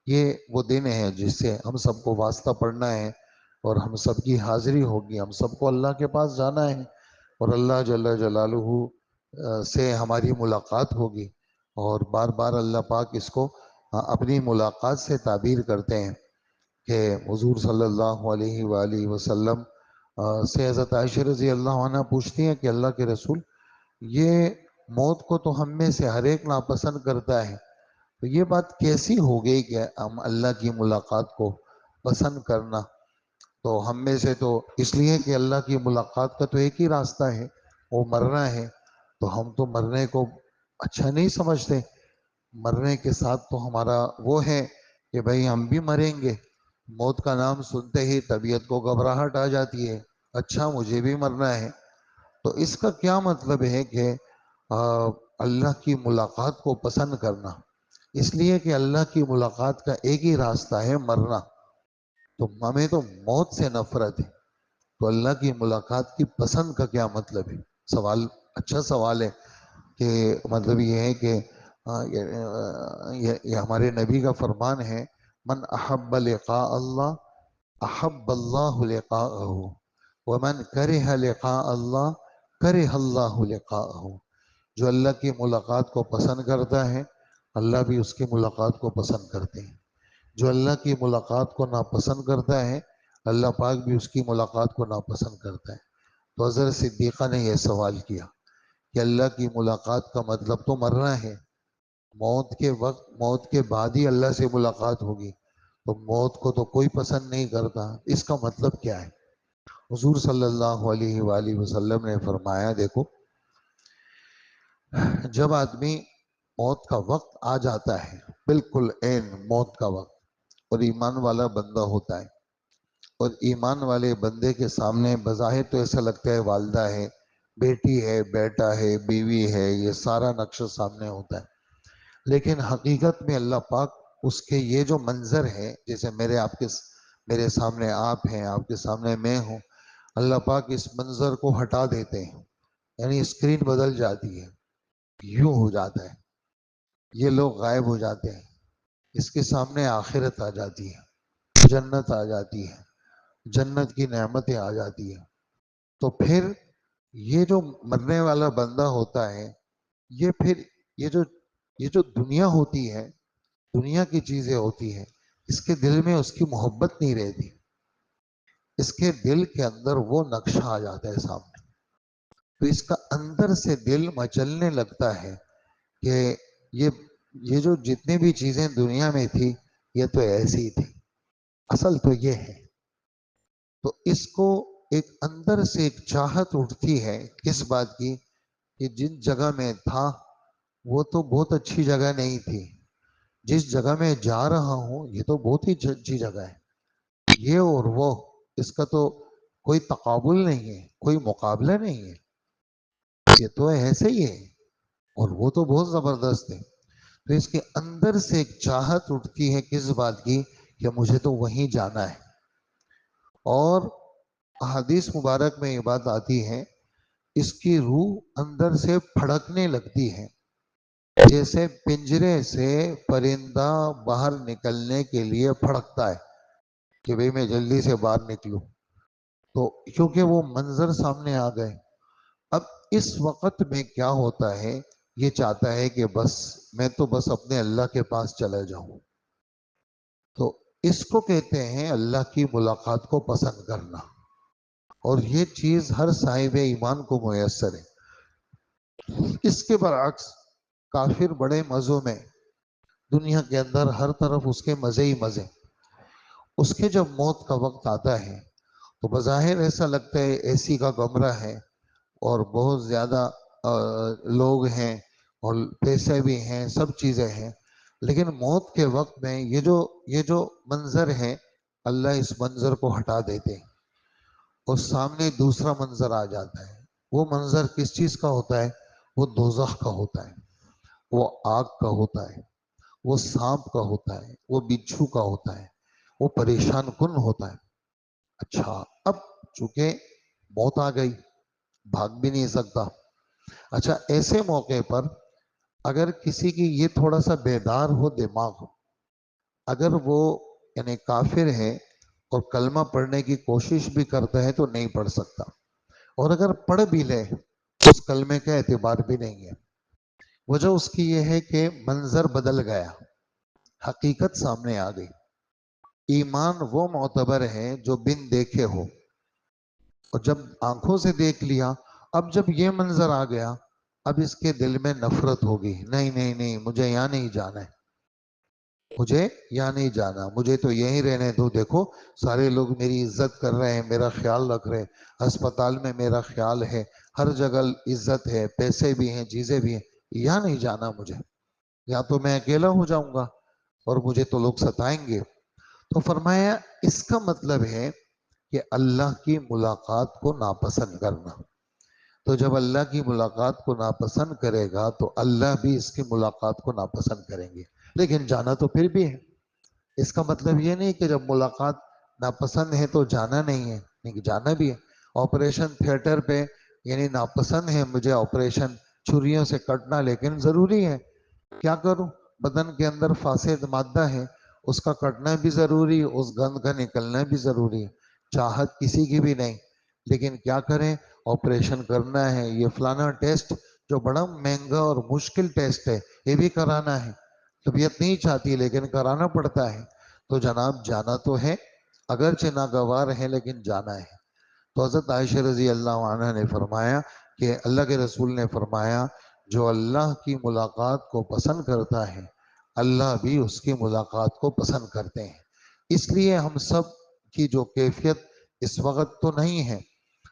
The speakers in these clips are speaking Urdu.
یہ وہ دن ہے جس سے ہم سب کو واسطہ پڑھنا ہے، اور ہم سب کی حاضری ہوگی، ہم سب کو اللہ کے پاس جانا ہے، اور اللہ جل جلالہ سے ہماری ملاقات ہوگی۔ اور بار بار اللہ پاک اس کو اپنی ملاقات سے تعبیر کرتے ہیں کہ حضور صلی اللہ علیہ وآلہ وسلم سے حضرت عائشہ رضی اللہ عنہ پوچھتی ہیں کہ اللہ کے رسول، یہ موت کو تو ہم میں سے ہر ایک ناپسند کرتا ہے، تو یہ بات کیسی ہو گئی کہ ہم اللہ کی ملاقات کو پسند کرنا؟ تو ہم میں سے تو اس لیے کہ اللہ کی ملاقات کا تو ایک ہی راستہ ہے، وہ مرنا ہے، تو ہم تو مرنے کو اچھا نہیں سمجھتے۔ مرنے کے ساتھ تو ہمارا وہ ہے کہ بھئی ہم بھی مریں گے، موت کا نام سنتے ہی طبیعت کو گھبراہٹ آ جاتی ہے، اچھا مجھے بھی مرنا ہے۔ تو اس کا کیا مطلب ہے کہ اللہ کی ملاقات کو پسند کرنا؟ اس لیے کہ اللہ کی ملاقات کا ایک ہی راستہ ہے، مرنا۔ تو ہمیں تو موت سے نفرت ہے، تو اللہ کی ملاقات کی پسند کا کیا مطلب ہے؟ سوال اچھا سوال ہے کہ مطلب یہ ہے کہ یہ ہمارے نبی کا فرمان ہے، من احب لقاء اللہ احب اللہ لقاءہ، ومن کرہ لقاء اللہ کرہ اللہ لقاءہ۔ جو اللہ کی ملاقات کو پسند کرتا ہے، اللہ بھی اس کی ملاقات کو پسند کرتے ہیں۔ جو اللہ کی ملاقات کو ناپسند کرتا ہے، اللہ پاک بھی اس کی ملاقات کو ناپسند کرتا ہے۔ تو حضرت صدیقہ نے یہ سوال کیا کہ اللہ کی ملاقات کا مطلب تو مرنا ہے، موت کے وقت، موت کے بعد ہی اللہ سے ملاقات ہوگی، تو موت کو تو کوئی پسند نہیں کرتا، اس کا مطلب کیا ہے؟ حضور صلی اللہ علیہ وآلہ وسلم نے فرمایا، دیکھو جب آدمی موت کا وقت آ جاتا ہے، بالکل عین موت کا وقت، اور ایمان والا بندہ ہوتا ہے، اور ایمان والے بندے کے سامنے بظاہر تو ایسا لگتا ہے والدہ ہے، بیٹی ہے، بیٹا ہے، بیوی ہے، یہ سارا نقش سامنے ہوتا ہے، لیکن حقیقت میں اللہ پاک اس کے یہ جو منظر ہے، جیسے میرے سامنے آپ ہیں، آپ کے سامنے میں ہوں، اللہ پاک اس منظر کو ہٹا دیتے ہیں، یعنی اسکرین بدل جاتی ہے، یوں ہو جاتا ہے، یہ لوگ غائب ہو جاتے ہیں، اس کے سامنے آخرت آ جاتی ہے، جنت آ جاتی ہے، جنت کی نعمتیں آ جاتی ہیں۔ تو پھر یہ جو مرنے والا بندہ ہوتا ہے، یہ پھر یہ جو دنیا ہوتی ہے، دنیا کی چیزیں ہوتی ہیں، اس کے دل میں اس کی محبت نہیں رہتی، اس کے دل کے اندر وہ نقشہ آ جاتا ہے سامنے، تو اس کا اندر سے دل مچلنے لگتا ہے کہ یہ یہ جو جتنی بھی چیزیں دنیا میں تھی، یہ تو ایسی ہی تھی، اصل تو یہ ہے۔ تو اس کو ایک اندر سے ایک چاہت اٹھتی ہے کس بات کی، کہ جن جگہ میں تھا وہ تو بہت اچھی جگہ نہیں تھی، جس جگہ میں جا رہا ہوں یہ تو بہت ہی اچھی جگہ ہے، یہ اور وہ، اس کا تو کوئی تقابل نہیں ہے، کوئی مقابلہ نہیں ہے، یہ تو ایسے ہی ہے، اور وہ تو بہت زبردست ہے۔ تو اس کے اندر سے ایک چاہت اٹھتی ہے کس بات کی، کہ مجھے تو وہیں جانا ہے۔ اور احادیث مبارک میں یہ بات آتی ہے، اس کی روح اندر سے پھڑکنے لگتی ہے، جیسے پنجرے سے پرندہ باہر نکلنے کے لیے پھڑکتا ہے کہ بھئی میں جلدی سے باہر نکلوں، تو کیونکہ وہ منظر سامنے آ گئے۔ اب اس وقت میں کیا ہوتا ہے، یہ چاہتا ہے کہ بس میں تو بس اپنے اللہ کے پاس چلا جاؤں۔ تو اس کو کہتے ہیں اللہ کی ملاقات کو پسند کرنا، اور یہ چیز ہر صاحب ایمان کو میسر ہے۔ اس کے برعکس کافر بڑے مزوں میں، دنیا کے اندر ہر طرف اس کے مزے ہی مزے، اس کے جب موت کا وقت آتا ہے تو بظاہر ایسا لگتا ہے اے سی کا کمرہ ہے، اور بہت زیادہ لوگ ہیں، اور پیسے بھی ہیں، سب چیزیں ہیں، لیکن موت کے وقت میں یہ جو منظر ہے، اللہ اس منظر کو ہٹا دیتے ہیں، اور سامنے دوسرا منظر آ جاتا ہے۔ وہ منظر کس چیز کا ہوتا ہے؟ وہ دوزخ کا ہوتا ہے، وہ آگ کا ہوتا ہے، وہ سانپ کا ہوتا ہے، وہ بچھو کا ہوتا ہے، وہ پریشان کن ہوتا ہے۔ اچھا، اب چونکہ موت آ گئی، بھاگ بھی نہیں سکتا۔ اچھا، ایسے موقع پر اگر کسی کی یہ تھوڑا سا بیدار ہو دماغ، اگر وہ یعنی کافر ہے اور کلمہ پڑھنے کی کوشش بھی کرتا ہے تو نہیں پڑھ سکتا، اور اگر پڑھ بھی لے تو اس کلمے کا اعتبار بھی نہیں ہے۔ وجہ اس کی یہ ہے کہ منظر بدل گیا، حقیقت سامنے آ گئی۔ ایمان وہ معتبر ہے جو بن دیکھے ہو، اور جب آنکھوں سے دیکھ لیا، اب جب یہ منظر آ گیا، اب اس کے دل میں نفرت ہوگی، نہیں نہیں نہیں، مجھے یہاں نہیں جانا ہے، مجھے یہاں نہیں جانا، مجھے تو یہیں رہنے دو، دیکھو سارے لوگ میری عزت کر رہے ہیں، میرا خیال رکھ رہے ہیں، ہسپتال میں میرا خیال ہے، ہر جگہ عزت ہے، پیسے بھی ہیں، چیزیں بھی ہیں، یہاں نہیں جانا مجھے، یا تو میں اکیلا ہو جاؤں گا اور مجھے تو لوگ ستائیں گے۔ تو فرمایا اس کا مطلب ہے کہ اللہ کی ملاقات کو ناپسند کرنا۔ تو جب اللہ کی ملاقات کو ناپسند کرے گا تو اللہ بھی اس کی ملاقات کو ناپسند کریں گے، لیکن جانا تو پھر بھی ہے۔ اس کا مطلب یہ نہیں کہ جب ملاقات ناپسند ہے تو جانا نہیں ہے، نہیں، جانا بھی ہے۔ آپریشن تھیٹر پہ یعنی ناپسند ہے مجھے آپریشن چھریوں سے کٹنا، لیکن ضروری ہے، کیا کروں، بدن کے اندر فاسد مادہ ہے، اس کا کٹنا بھی ضروری ہے، اس گند کا نکلنا بھی ضروری ہے، چاہت کسی کی بھی نہیں، لیکن کیا کریں، آپریشن کرنا ہے، یہ فلانا ٹیسٹ جو بڑا مہنگا اور مشکل ٹیسٹ ہے یہ بھی کرانا ہے، طبیعت نہیں چاہتی لیکن کرانا پڑتا ہے، تو جناب جانا تو ہے، اگرچہ ناگوار ہے لیکن جانا ہے۔ تو حضرت عائشہ رضی اللہ عنہ نے فرمایا کہ اللہ کے رسول نے فرمایا جو اللہ کی ملاقات کو پسند کرتا ہے اللہ بھی اس کی ملاقات کو پسند کرتے ہیں۔ اس لیے ہم سب کی جو کیفیت اس وقت تو نہیں ہے،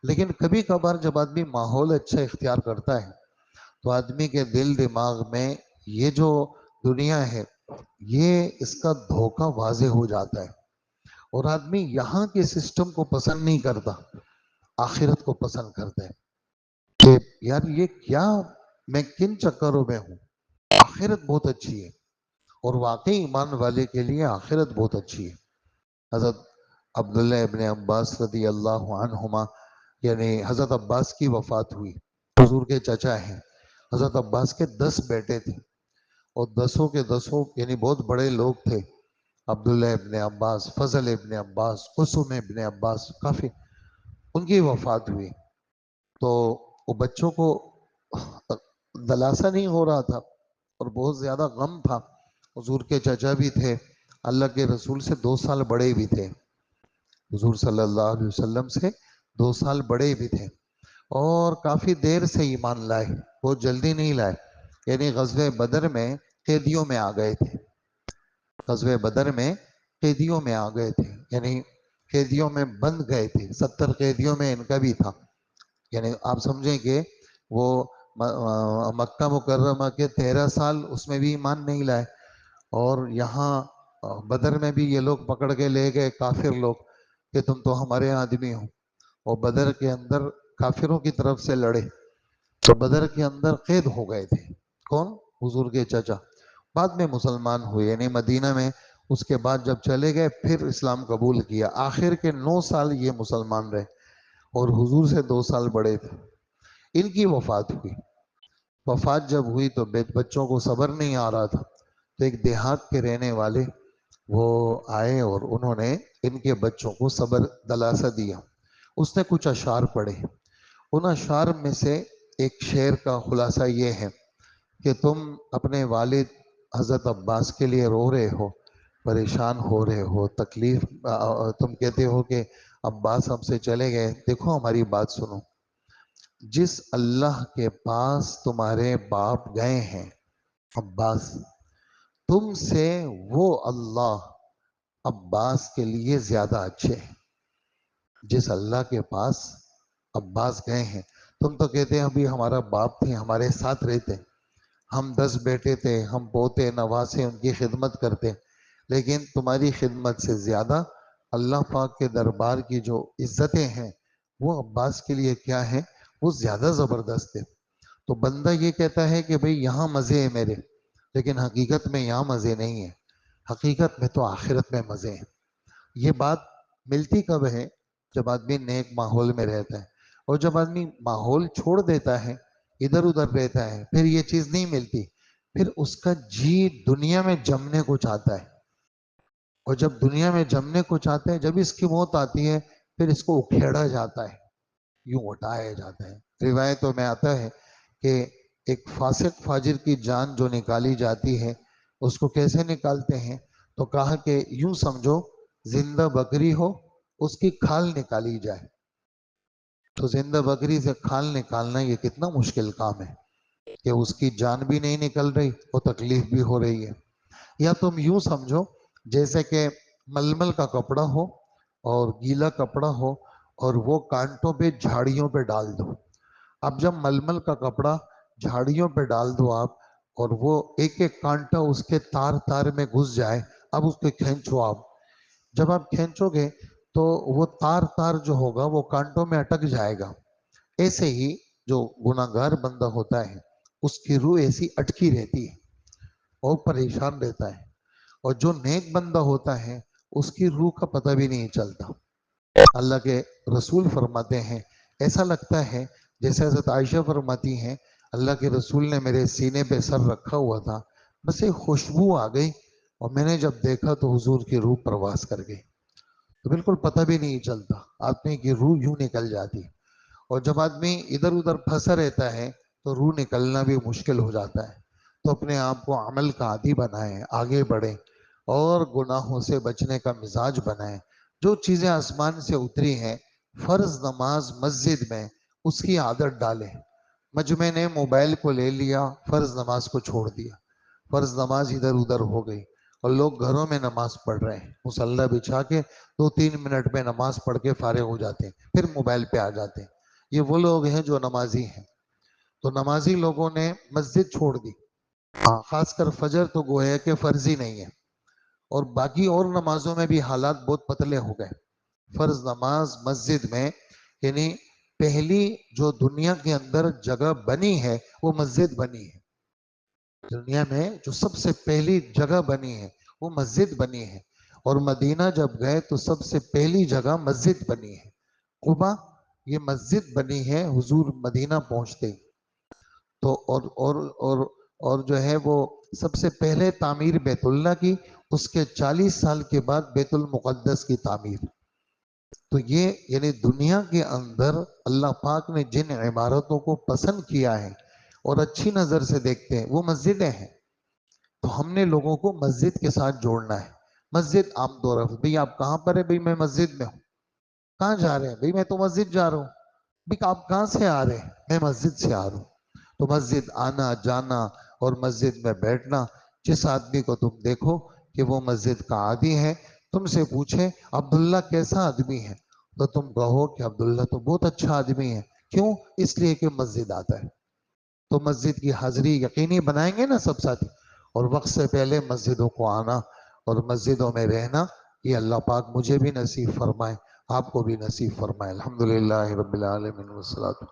لیکن کبھی کبھار جب آدمی ماحول اچھا اختیار کرتا ہے تو آدمی کے دل دماغ میں یہ جو دنیا ہے یہ اس کا دھوکہ واضح ہو جاتا ہے، اور آدمی یہاں کے سسٹم کو پسند نہیں کرتا، آخرت کو پسند کرتا ہے کہ یار یہ کیا، میں کن چکروں میں ہوں، آخرت بہت اچھی ہے، اور واقعی ایمان والے کے لیے آخرت بہت اچھی ہے۔ حضرت عبداللہ ابن عباس رضی اللہ عنہما، یعنی حضرت عباس کی وفات ہوئی، حضور کے چچا ہیں، حضرت عباس کے 10 بیٹے تھے، اور 10 کے 10 یعنی بہت بڑے لوگ تھے، عبداللہ ابن عباس، فضل ابن عباس، قسم ابن عباس، کافی، ان کی وفات ہوئی، تو وہ بچوں کو دلاسا نہیں ہو رہا تھا اور بہت زیادہ غم تھا۔ حضور کے چچا بھی تھے، اللہ کے رسول سے 2 سال بڑے بھی تھے، حضور صلی اللہ علیہ وسلم سے 2 سال بڑے بھی تھے، اور کافی دیر سے ایمان لائے، بہت جلدی نہیں لائے، یعنی غزوہ بدر میں قیدیوں میں آ گئے تھے، غزوہ بدر میں قیدیوں میں آ گئے تھے، یعنی قیدیوں میں بند گئے تھے، 70 قیدیوں میں ان کا بھی تھا، یعنی آپ سمجھیں کہ وہ مکہ مکرمہ کے 13 سال اس میں بھی ایمان نہیں لائے، اور یہاں بدر میں بھی یہ لوگ پکڑ کے لے گئے کافر لوگ کہ تم تو ہمارے آدمی ہو، اور بدر کے اندر کافروں کی طرف سے لڑے، تو بدر کے اندر قید ہو گئے تھے، کون، حضور کے چچا، بعد میں مسلمان ہوئے، یعنی مدینہ میں اس کے بعد جب چلے گئے پھر اسلام قبول کیا، آخر کے 9 سال یہ مسلمان رہے، اور حضور سے 2 سال بڑے تھے، ان کی وفات ہوئی۔ وفات جب ہوئی تو بچوں کو صبر نہیں آ رہا تھا، تو ایک دیہات کے رہنے والے وہ آئے اور انہوں نے ان کے بچوں کو صبر دلاسا دیا، اس نے کچھ اشعار پڑھے، ان اشعار میں سے ایک شعر کا خلاصہ یہ ہے کہ تم اپنے والد حضرت عباس کے لیے رو رہے ہو، پریشان ہو رہے ہو، تکلیف، تم کہتے ہو کہ عباس ہم سے چلے گئے، دیکھو ہماری بات سنو، جس اللہ کے پاس تمہارے باپ گئے ہیں عباس، تم سے وہ اللہ عباس کے لیے زیادہ اچھے ہیں، جس اللہ کے پاس عباس گئے ہیں، تم تو کہتے ہیں ابھی ہمارا باپ تھے، ہمارے ساتھ رہتے، ہم 10 بیٹے تھے، ہم پوتے نواسے ان کی خدمت کرتے، لیکن تمہاری خدمت سے زیادہ اللہ پاک کے دربار کی جو عزتیں ہیں وہ عباس کے لیے کیا ہے، وہ زیادہ زبردست ہے۔ تو بندہ یہ کہتا ہے کہ بھئی یہاں مزے ہیں میرے، لیکن حقیقت میں یہاں مزے نہیں ہیں، حقیقت میں تو آخرت میں مزے ہیں۔ یہ بات ملتی کب ہے، جب آدمی نیک ماحول میں رہتا ہے، اور جب آدمی ماحول چھوڑ دیتا ہے، ادھر ادھر رہتا ہے، پھر یہ چیز نہیں ملتی، پھر اس کا جی دنیا میں جمنے کو چاہتا ہے، اور جب دنیا میں جمنے کو چاہتے ہیں، جب اس کی موت آتی ہے پھر اس کو اکھیڑا جاتا ہے، یوں اٹھایا جاتا ہے۔ روایتوں میں آتا ہے کہ ایک فاسق فاجر کی جان جو نکالی جاتی ہے اس کو کیسے نکالتے ہیں؟ تو کہا کہ یوں سمجھو زندہ بکری ہو، اس کی کھال نکالی جائے، تو زندہ بکری سے کھال نکالنا یہ کتنا مشکل کام ہے کہ اس کی جان بھی نہیں نکل رہی اور تکلیف بھی ہو رہی ہے۔ یا تم یوں سمجھو جیسے کہ ململ کا کپڑا ہو اور گیلا کپڑا ہو اور وہ کانٹوں پہ جھاڑیوں پہ ڈال دو۔ اب جب ململ کا کپڑا جھاڑیوں پہ ڈال دو آپ، اور وہ ایک ایک کانٹا اس کے تار تار میں گھس جائے، اب اس کو کھینچو آپ، جب آپ کھینچو گے تو وہ تار تار جو ہوگا وہ کانٹوں میں اٹک جائے گا۔ ایسے ہی جو گناہگار بندہ ہوتا ہے اس کی روح ایسی اٹکی رہتی ہے اور پریشان رہتا ہے، اور جو نیک بندہ ہوتا ہے اس کی روح کا پتہ بھی نہیں چلتا۔ اللہ کے رسول فرماتے ہیں ایسا لگتا ہے جیسے حضرت عائشہ فرماتی ہیں اللہ کے رسول نے میرے سینے پہ سر رکھا ہوا تھا، بس ایک خوشبو آ گئی اور میں نے جب دیکھا تو حضور کی روح پرواز کر گئی، تو بالکل پتہ بھی نہیں چلتا، آدمی کی روح یوں نکل جاتی۔ اور جب آدمی ادھر ادھر پھنسا رہتا ہے تو روح نکلنا بھی مشکل ہو جاتا ہے۔ تو اپنے آپ کو عمل کا عادی بنائیں، آگے بڑھیں اور گناہوں سے بچنے کا مزاج بنائیں۔ جو چیزیں آسمان سے اتری ہیں، فرض نماز مسجد میں اس کی عادت ڈالیں۔ مجمع نے موبائل کو لے لیا، فرض نماز کو چھوڑ دیا، فرض نماز ادھر ادھر ہو گئی، اور لوگ گھروں میں نماز پڑھ رہے ہیں، مصلی بچھا کے 2-3 منٹ میں نماز پڑھ کے فارغ ہو جاتے ہیں، پھر موبائل پہ آ جاتے ہیں۔ یہ وہ لوگ ہیں جو نمازی ہیں۔ تو نمازی لوگوں نے مسجد چھوڑ دی، خاص کر فجر تو گویا کہ فرضی نہیں ہے، اور باقی اور نمازوں میں بھی حالات بہت پتلے ہو گئے۔ فرض نماز مسجد میں یعنی پہلی جو دنیا کے اندر جگہ بنی ہے وہ مسجد بنی ہے۔ دنیا میں جو سب سے پہلی جگہ بنی ہے وہ مسجد بنی ہے، اور مدینہ جب گئے تو سب سے پہلی جگہ مسجد بنی ہے۔ قبا یہ مسجد بنی ہے حضور مدینہ پہنچتے ہی۔ تو اور جو ہے وہ سب سے پہلے تعمیر بیت اللہ کی، اس کے 40 سال کے بعد بیت المقدس کی تعمیر۔ تو یہ یعنی دنیا کے اندر اللہ پاک نے جن عمارتوں کو پسند کیا ہے اور اچھی نظر سے دیکھتے ہیں وہ مسجدیں ہیں۔ تو ہم نے لوگوں کو مسجد کے ساتھ جوڑنا ہے۔ مسجد عام طور پر بھئی آپ کہاں پر ہے؟ بھئی میں مسجد میں ہوں۔ کہاں جا رہے ہیں؟ بھئی میں تو مسجد جا رہا ہوں۔ بھئی آپ کہاں سے آ رہے ہیں؟ میں مسجد سے آ رہا ہوں۔ تو مسجد آنا جانا اور مسجد میں بیٹھنا، جس آدمی کو تم دیکھو کہ وہ مسجد کا عادی ہے، تم سے پوچھے عبداللہ کیسا آدمی ہے، تو تم کہو کہ عبداللہ تو بہت اچھا آدمی ہے۔ کیوں؟ اس لیے کہ مسجد آتا ہے۔ تو مسجد کی حاضری یقینی بنائیں گے نا سب ساتھی، اور وقت سے پہلے مسجدوں کو آنا اور مسجدوں میں رہنا، یہ اللہ پاک مجھے بھی نصیب فرمائے، آپ کو بھی نصیب فرمائے۔ الحمدللہ رب العالمین والصلاۃ